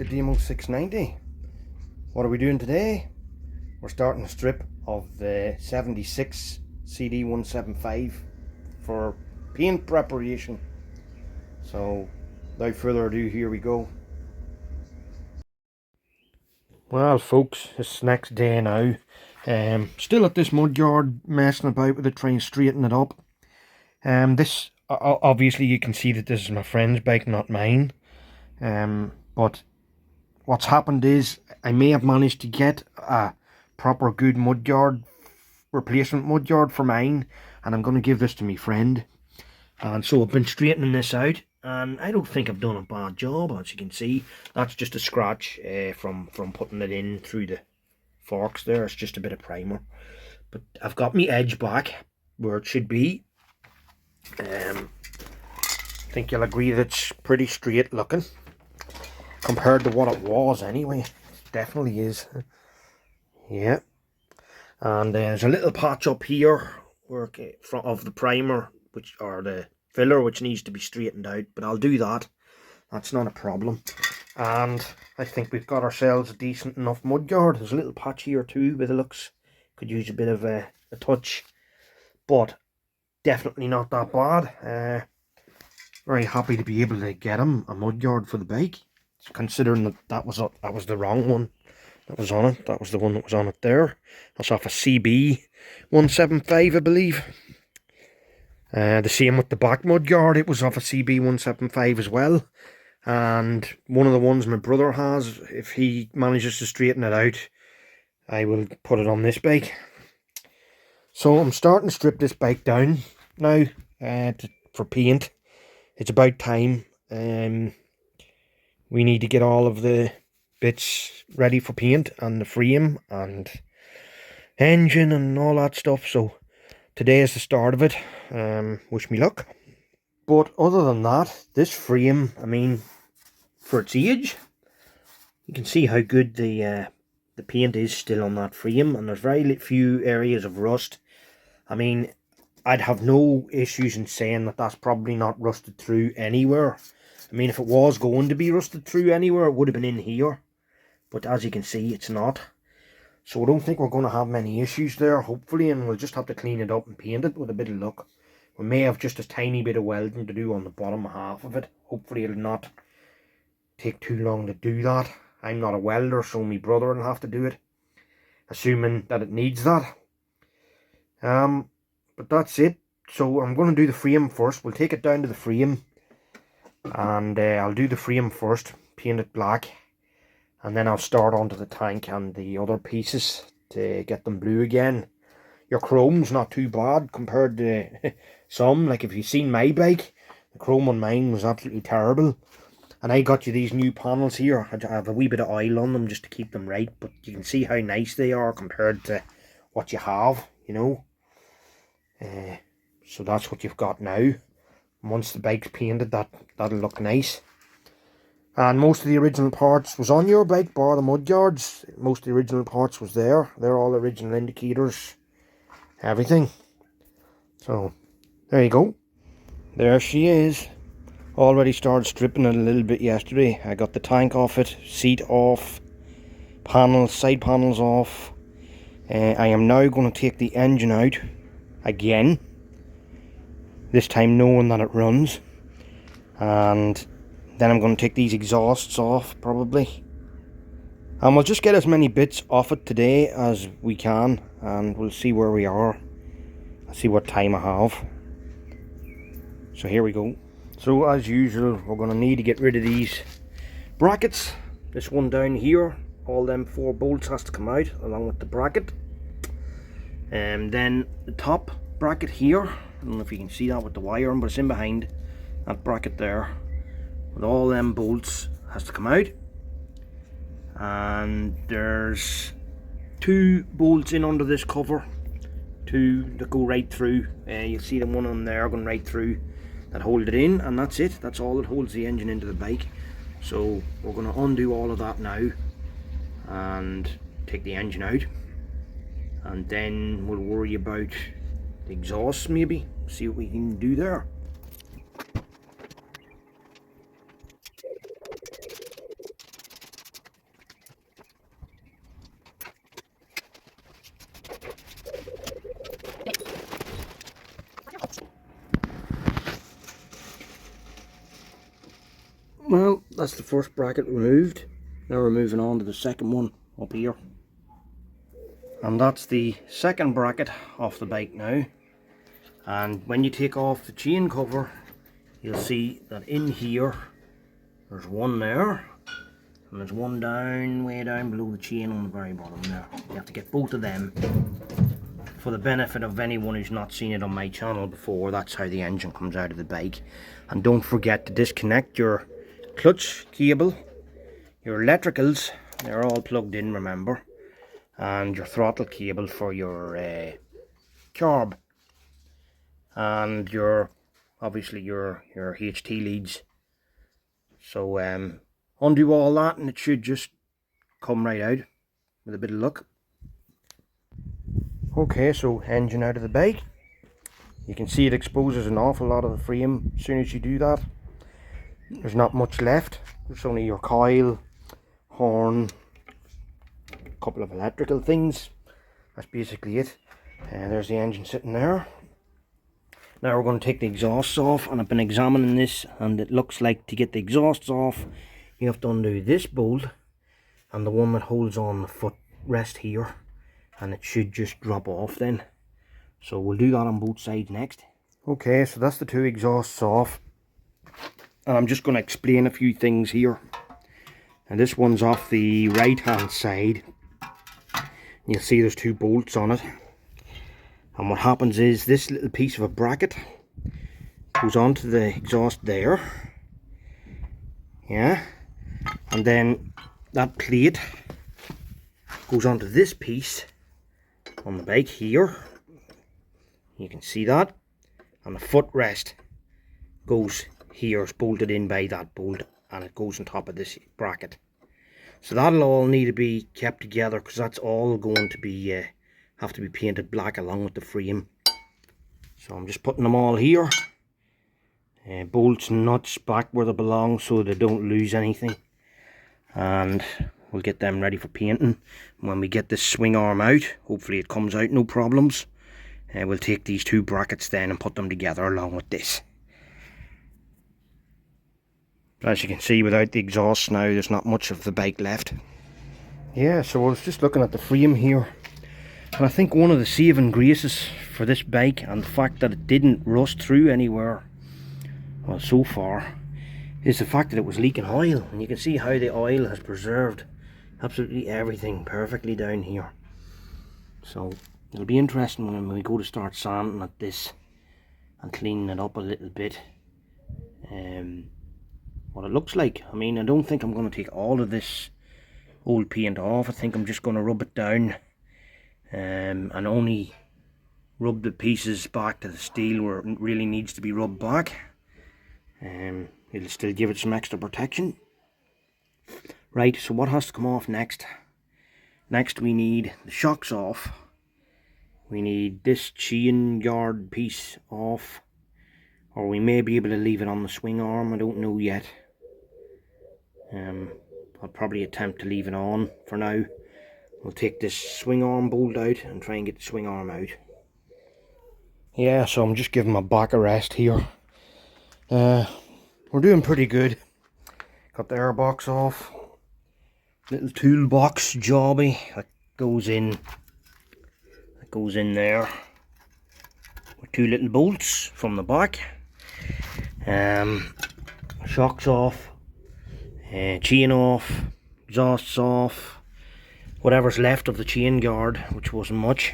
Demo 690. What are we doing today? We're starting a strip of the 76 CD 175 for paint preparation. So without further ado, here we go. Well folks, it's next day now. Still at this mud yard, messing about with it, trying to straighten it up. This obviously you can see that this is my friend's bike, not mine. But what's happened is I may have managed to get a proper good mudguard, replacement mudguard for mine, and I'm going to give this to my friend. And so I've been straightening this out, and I don't think I've done a bad job. As you can see, that's just a scratch from putting it in through the forks there. It's just a bit of primer, but I've got my edge back where it should be. I think you'll agree that it's pretty straight looking compared to what it was anyway. It definitely is. Yeah. And there's a little patch up here where of the primer, or the filler, which needs to be straightened out, but I'll do that. That's not a problem. And I think we've got ourselves a decent enough mudguard. There's a little patch here too, but it looks could use a bit of a touch, but definitely not that bad. Very happy to be able to get him a mudguard for the bike, considering that was the wrong one that was on it. That was the one that was on it there. That's off a CB 175, I believe. The same with the back mudguard. It was off a CB 175 as well. And one of the ones my brother has, if he manages to straighten it out, I will put it on this bike. So I'm starting to strip this bike down now for paint. It's about time. We need to get all of the bits ready for paint, and the frame and engine and all that stuff. So today is the start of it. Wish me luck. But other than that, this frame, I mean, for its age, you can see how good the paint is still on that frame, and there's very few areas of rust. I mean, I'd have no issues in saying that that's probably not rusted through anywhere. I mean, if it was going to be rusted through anywhere, it would have been in here. But as you can see, it's not. So I don't think we're going to have many issues there, hopefully, and we'll just have to clean it up and paint it with a bit of luck. We may have just a tiny bit of welding to do on the bottom half of it. Hopefully it'll not take too long to do that. I'm not a welder, so my brother will have to do it, assuming that it needs that. But that's it. So I'm going to do the frame first. We'll take it down to the frame, and I'll do the frame first, paint it black, and then I'll start onto the tank and the other pieces to get them blue again. Your chrome's not too bad compared to some. Like, if you've seen my bike, the chrome on mine was absolutely terrible. And I got you these new panels here. I have a wee bit of oil on them just to keep them right, but you can see how nice they are compared to what you have, you know. So that's what you've got now. And once the bike's painted, that'll look nice. And most of the original parts was on your bike, bar the mudguards. Most of the original parts was there. They're all original indicators, everything. So there you go. There she is. Already started stripping it a little bit yesterday. I got the tank off it, seat off, panels, side panels off. I am now going to take the engine out again, this time knowing that it runs, and then I'm going to take these exhausts off probably, and we'll just get as many bits off it today as we can, and we'll see where we are. I'll see what time I have. So here we go. So as usual, we're going to need to get rid of these brackets. This one down here, all them 4 bolts has to come out along with the bracket. And then the top bracket here, I don't know if you can see that with the wire, but it's in behind that bracket there. With all them bolts has to come out. And there's 2 bolts in under this cover, 2 that go right through. You'll see the one on there going right through, that hold it in, and that's it. That's all that holds the engine into the bike. So we're going to undo all of that now and take the engine out, and then we'll worry about the exhaust, maybe see what we can do there. Well, that's the first bracket removed. Now we're moving on to the second one up here. And that's the second bracket off the bike now. And when you take off the chain cover, you'll see that in here there's one there, and there's one down, way down below the chain on the very bottom there. You have to get both of them. For the benefit of anyone who's not seen it on my channel before, that's how the engine comes out of the bike. And don't forget to disconnect your clutch cable, your electricals, they're all plugged in, remember, and your throttle cable for your carb, and your obviously your HT leads. So undo all that and it should just come right out with a bit of luck. Okay, so engine out of the bike. You can see it exposes an awful lot of the frame as soon as you do that. There's not much left. There's only your coil, horn, a couple of electrical things. That's basically it. And there's the engine sitting there. Now we're going to take the exhausts off, and I've been examining this, and it looks like to get the exhausts off you have to undo this bolt and the one that holds on the footrest here, and it should just drop off then. So we'll do that on both sides next. Okay, so that's the two exhausts off, and I'm just going to explain a few things here. And this one's off the right hand side. You'll see there's two bolts on it, and what happens is this little piece of a bracket goes onto the exhaust there, yeah, and then that plate goes onto this piece on the bike here. You can see that, and the footrest goes here, it's bolted in by that bolt, and it goes on top of this bracket. So that'll all need to be kept together, because that's all going to be have to be painted black along with the frame. So I'm just putting them all here, bolts and nuts back where they belong so they don't lose anything, and we'll get them ready for painting. When we get this swing arm out, hopefully it comes out no problems, we'll take these two brackets then and put them together along with this. As you can see, without the exhaust now, there's not much of the bike left. Yeah, so I was just looking at the frame here, and I think one of the saving graces for this bike, and the fact that it didn't rust through anywhere, well, so far, is the fact that it was leaking oil. And you can see how the oil has preserved absolutely everything perfectly down here. So it'll be interesting when we go to start sanding at this and cleaning it up a little bit, what it looks like. I mean, I don't think I'm going to take all of this old paint off. I think I'm just going to rub it down, and only rub the pieces back to the steel where it really needs to be rubbed back. It'll still give it some extra protection. Right, so what has to come off next? Next we need the shocks off. We need this chain guard piece off, or we may be able to leave it on the swing arm, I don't know yet. I'll probably attempt to leave it on for now. We'll take this swing arm bolt out and try and get the swing arm out. Yeah, so I'm just giving my back a rest here. We're doing pretty good. Got the airbox off. Little toolbox jobby that goes in there with two little bolts from the back. Shocks off, chain off, exhausts off, whatever's left of the chain guard, which wasn't much.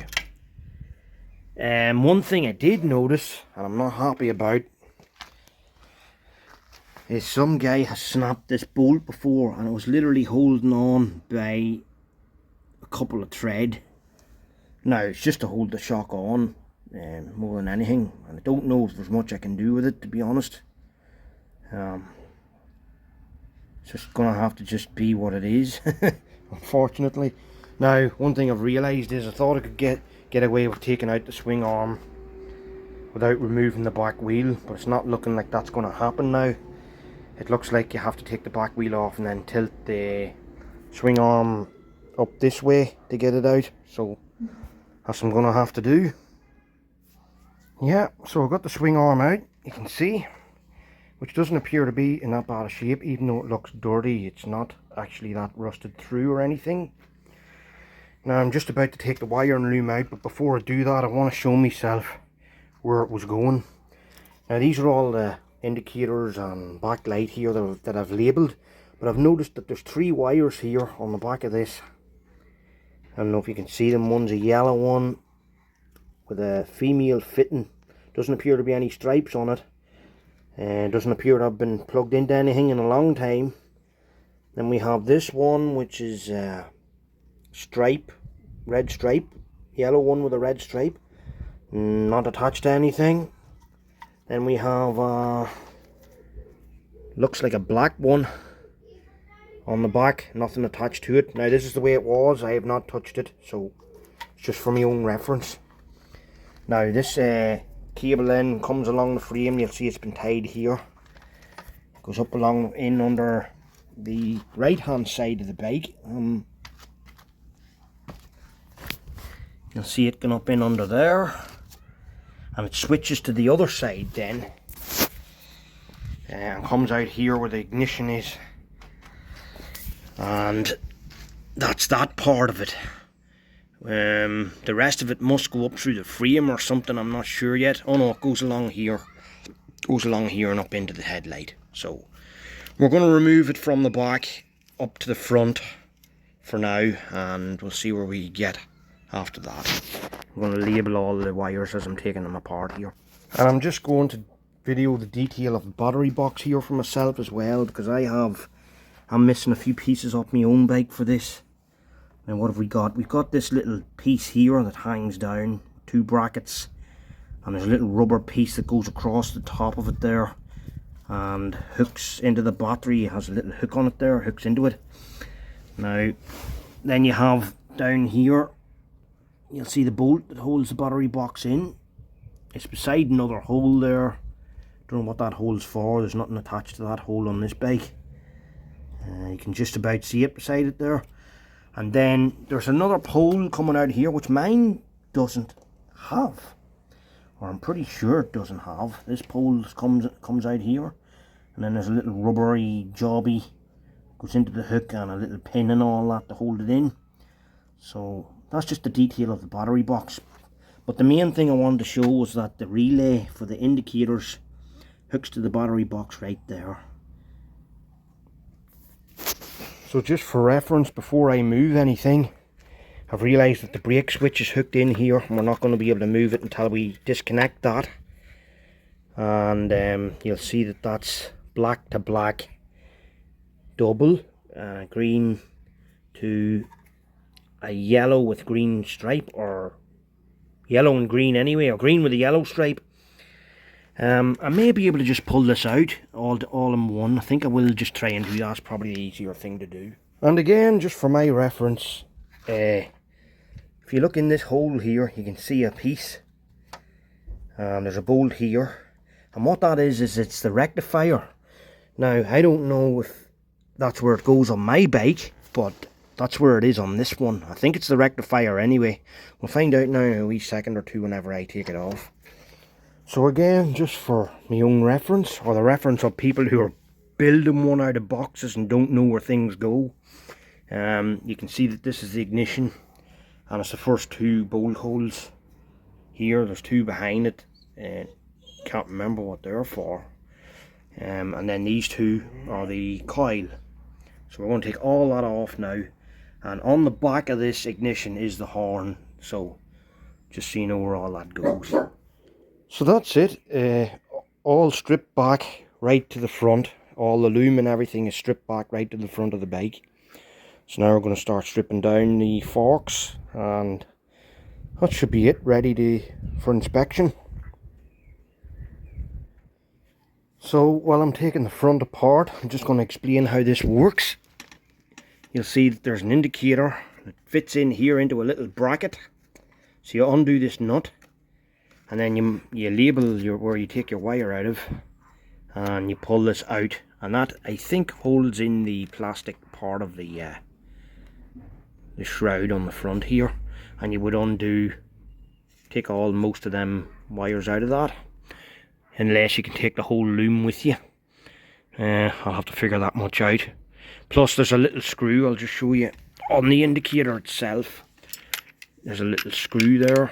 One thing I did notice, and I'm not happy about, is some guy has snapped this bolt before, and it was literally holding on by a couple of thread. Now it's just to hold the shock on, more than anything, and I don't know if there's much I can do with it, to be honest. It's just gonna have to just be what it is, unfortunately. Now, one thing I've realised is I thought I could get away with taking out the swing arm without removing the back wheel, but it's not looking like that's going to happen now. It looks like you have to take the back wheel off and then tilt the swing arm up this way to get it out, so that's what I'm going to have to do. Yeah, so I've got the swing arm out, you can see. which doesn't appear to be in that bad a shape. Even though it looks dirty, it's not actually that rusted through or anything. Now I'm just about to take the wire and loom out, but before I do that I want to show myself where it was going. Now these are all the indicators and backlight here that I've labelled, but I've noticed that there's 3 wires here on the back of this. I don't know if you can see them. One's a yellow one with a female fitting. Doesn't appear to be any stripes on it. Doesn't appear to have been plugged into anything in a long time. Then we have this one, which is stripe, red stripe, yellow one with a red stripe, not attached to anything. Then we have looks like a black one on the back, nothing attached to it. Now this is the way it was, I have not touched it, so it's just for my own reference. Now this cable then comes along the frame. You'll see it's been tied here, goes up along in under the right hand side of the bike. You'll see it going up in under there, and it switches to the other side then, and comes out here where the ignition is, and that's that part of it. The rest of it must go up through the frame or something, I'm not sure yet. Oh no, it goes along here, and up into the headlight. So we're going to remove it from the back up to the front for now, and we'll see where we get after that. I'm going to label all the wires as I'm taking them apart here. And I'm just going to video the detail of the battery box here for myself as well, because I'm missing a few pieces off my own bike for this. Now what have we got? We've got this little piece here that hangs down, 2 brackets, and there's a little rubber piece that goes across the top of it there and hooks into the battery. It has a little hook on it there, hooks into it. Now then you have down here, you'll see the bolt that holds the battery box in. It's beside another hole there. Don't know what that hole's for. There's nothing attached to that hole on this bike. You can just about see it beside it there. And then there's another pole coming out here, which mine doesn't have, or I'm pretty sure it doesn't have. This pole comes out here, and then there's a little rubbery jobby goes into the hook, and a little pin and all that to hold it in. So that's just the detail of the battery box. But the main thing I wanted to show was that the relay for the indicators hooks to the battery box right there. So just for reference, before I move anything, I've realised that the brake switch is hooked in here, and we're not going to be able to move it until we disconnect that. And you'll see that that's black to black double, green to a yellow with green stripe, or yellow and green anyway, or green with a yellow stripe. I may be able to just pull this out all in one. I think I will just try and do that. That's probably the easier thing to do. And again, just for my reference, if you look in this hole here, you can see a piece, and there's a bolt here, and what that is it's the rectifier. Now I don't know if that's where it goes on my bike, but that's where it is on this one. I think it's the rectifier anyway. We'll find out now in a wee second or two whenever I take it off. So again, just for my own reference, or the reference of people who are building one out of boxes and don't know where things go, you can see that this is the ignition, and it's the first 2 bolt holes here. There's 2 behind it, can't remember what they're for, and then these 2 are the coil. So we're going to take all that off now, and on the back of this ignition is the horn, so just so you know where all that goes. So that's it, all stripped back right to the front. All the loom and everything is stripped back right to the front of the bike. So now we're going to start stripping down the forks, and that should be it, ready for inspection. So while I'm taking the front apart, I'm just going to explain how this works. You'll see that there's an indicator that fits in here into a little bracket. So you undo this nut, and then you label where you take your wire out of, and you pull this out, and that I think holds in the plastic part of the shroud on the front here, and you would take most of them wires out of that, unless you can take the whole loom with you. I'll have to figure that much out. Plus there's a little screw, I'll just show you on the indicator itself. There's a little screw there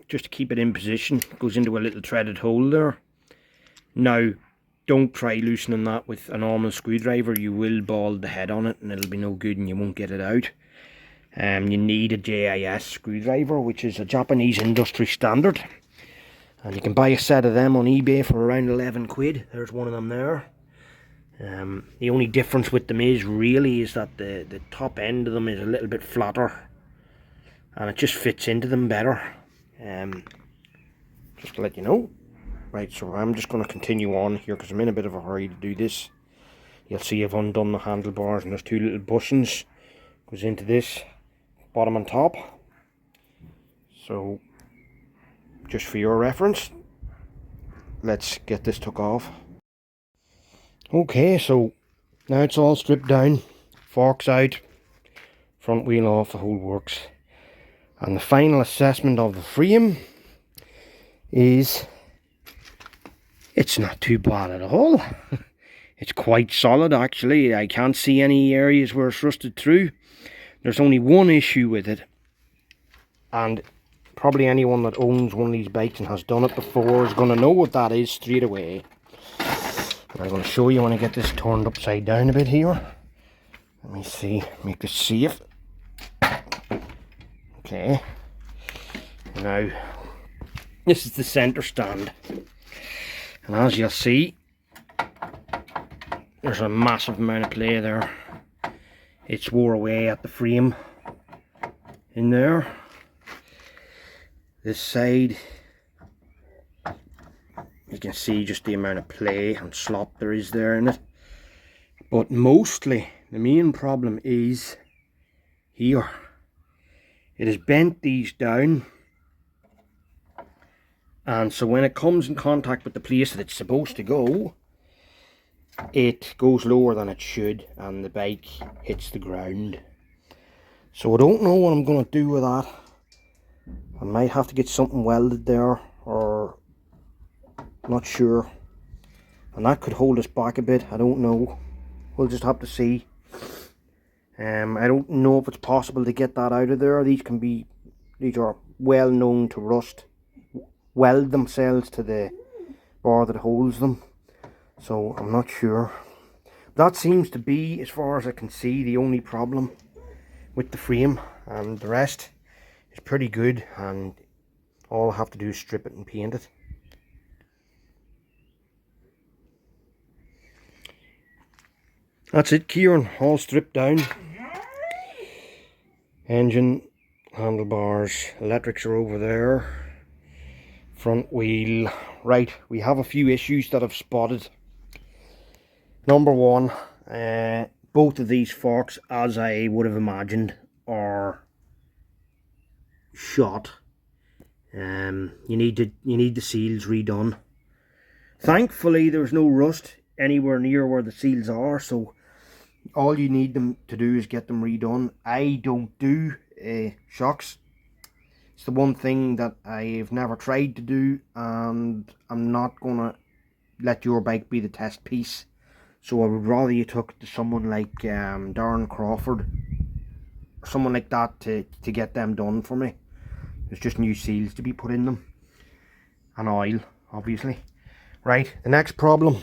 just to keep it in position. It goes into a little threaded hole there. Now don't try loosening that with a normal screwdriver. You will bald the head on it and it'll be no good and you won't get it out. You need a JIS screwdriver, which is a Japanese industry standard, and you can buy a set of them on eBay for around 11 quid. There's one of them there. The only difference with them is that the top end of them is a little bit flatter and it just fits into them better. Just to let you know. Right, so I'm just going to continue on here because I'm in a bit of a hurry to do this. You'll see I've undone the handlebars and there's two little bushings. Goes into this, bottom and top. So, just for your reference, let's get this took off. Okay, so now it's all stripped down, forks out, front wheel off, the whole works. And the final assessment of the frame is, it's not too bad at all. It's quite solid actually. I can't see any areas where it's rusted through. There's only one issue with it, and probably anyone that owns one of these bikes and has done it before is going to know what that is straight away. And I'm going to show you when I get this turned upside down a bit here. Let me see, make this safe. Okay. Now, this is the centre stand. And as you'll see, there's a massive amount of play there. It's wore away at the frame in there. This side, you can see just the amount of play and slop there is there in it. But mostly, the main problem is here. It has bent these down. And so when it comes in contact with the place that it's supposed to go, it goes lower than it should and the bike hits the ground. So I don't know what I'm going to do with that. I might have to get something welded there, or not sure. And that could hold us back a bit, I don't know. We'll just have to see. I don't know if it's possible to get that out of there. These are well known to rust, weld themselves to the bar that holds them. So I'm not sure. That seems to be, as far as I can see, the only problem with the frame, and the rest is pretty good, and all I have to do is strip it and paint it. That's it, Kieran, all stripped down. Engine, handlebars, electrics are over there. Front wheel. Right, we have a few issues that I've spotted. Number one, both of these forks, as I would have imagined, are shot. You need the seals redone. Thankfully, there's no rust anywhere near where the seals are, so all you need them to do is get them redone. I don't do shocks. It's the one thing that I've never tried to do, and I'm not gonna let your bike be the test piece. So I would rather you took it to someone like Darren Crawford, or someone like that, to get them done for me. There's just new seals to be put in them, and oil, obviously. Right, the next problem.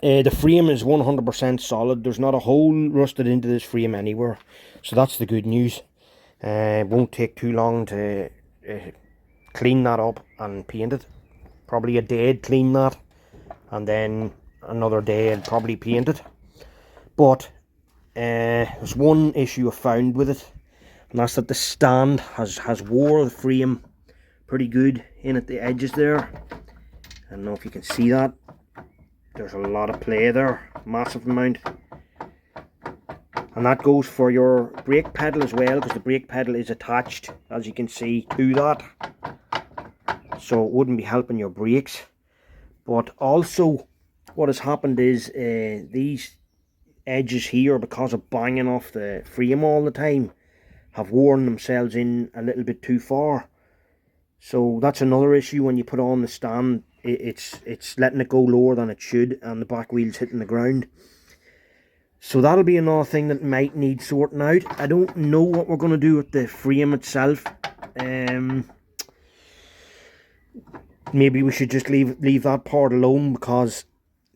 The frame is 100% solid. There's not a hole rusted into this frame anywhere. So that's the good news. It won't take too long to clean that up and paint it. Probably a day to clean that, and then another day I'd probably paint it. But there's one issue I found with it, and that's that the stand has wore the frame pretty good in at the edges there. I don't know if you can see that. There's a lot of play there, massive amount. And that goes for your brake pedal as well, because the brake pedal is attached, as you can see, to that. So it wouldn't be helping your brakes. But also, what has happened is these edges here, because of banging off the frame all the time, have worn themselves in a little bit too far. So that's another issue when you put on the stand. it's letting it go lower than it should, and the back wheel's hitting the ground. So that'll be another thing that might need sorting out. I don't know what we're going to do with the frame itself. Maybe we should just leave that part alone, because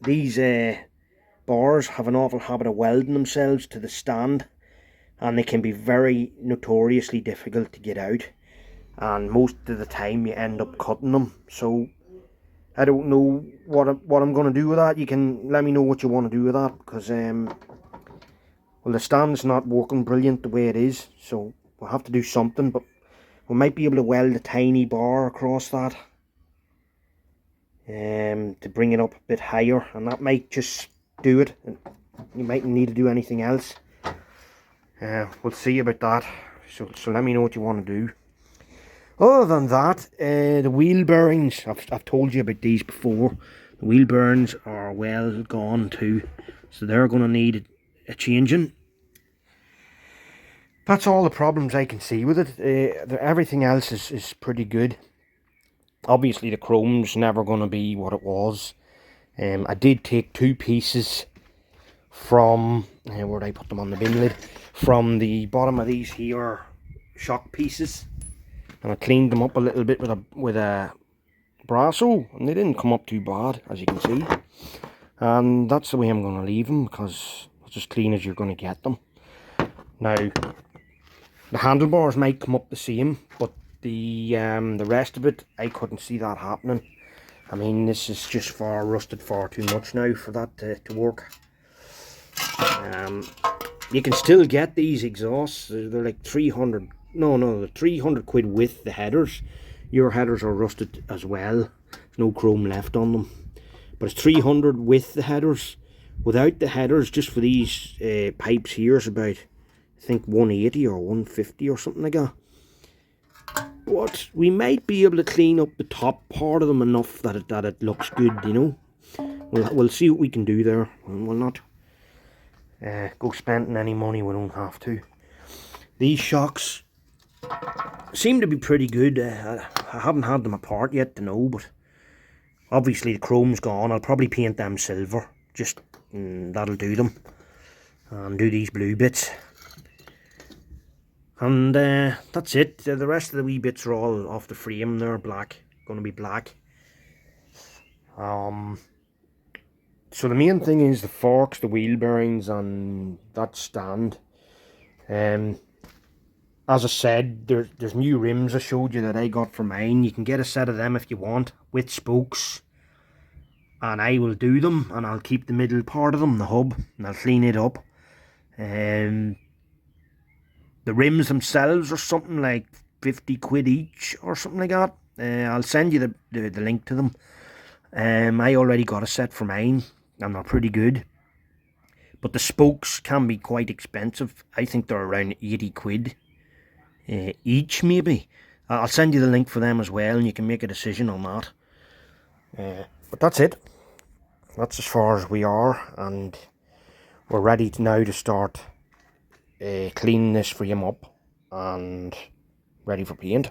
these bars have an awful habit of welding themselves to the stand, and they can be very notoriously difficult to get out, and most of the time you end up cutting them. So I don't know what I'm going to do with that. You can let me know what you want to do with that, because well, the stand's not working brilliant the way it is, so we'll have to do something. But we might be able to weld a tiny bar across that to bring it up a bit higher, and that might just do it. You mightn't need to do anything else. We'll see about that. So let me know what you want to do. Other than that, the wheel bearings, I've told you about these before. The wheel bearings are well gone too, so they're going to need a changing. That's all the problems I can see with it. Everything else is pretty good. Obviously the chrome's never going to be what it was. I did take 2 pieces from, where did I put them on the bin lid? From the bottom of these here shock pieces, and I cleaned them up a little bit with a brasso, and they didn't come up too bad, as you can see. And that's the way I'm going to leave them, because it's as clean as you're going to get them. Now, the handlebars might come up the same, but the rest of it, I couldn't see that happening. I mean, this is just rusted far too much now for that to work. You can still get these exhausts. They're like 300. No, they're 300 quid with the headers. Your headers are rusted as well. There's no chrome left on them. But it's 300 with the headers. Without the headers, just for these pipes here, is about, I think, 180 or 150 or something like that. But we might be able to clean up the top part of them enough that it looks good, you know. We'll see what we can do there. We'll not go spending any money we don't have to. These shocks seem to be pretty good. I haven't had them apart yet to know, but obviously the chrome's gone. I'll probably paint them silver. Just that'll do them. And do these blue bits. And that's it. The rest of the wee bits are all off the frame. They're black. Going to be black. So the main thing is the forks, the wheel bearings, and that stand. As I said, there's new rims I showed you that I got for mine. You can get a set of them if you want, with spokes. And I will do them, and I'll keep the middle part of them, the hub, and I'll clean it up. The rims themselves are something like 50 quid each or something like that. I'll send you the link to them. I already got a set for mine, and they're pretty good. But the spokes can be quite expensive. I think they're around 80 quid each, maybe. I'll send you the link for them as well, and you can make a decision on that. But that's it. That's as far as we are, and we're ready now to start cleaning this frame up and ready for paint.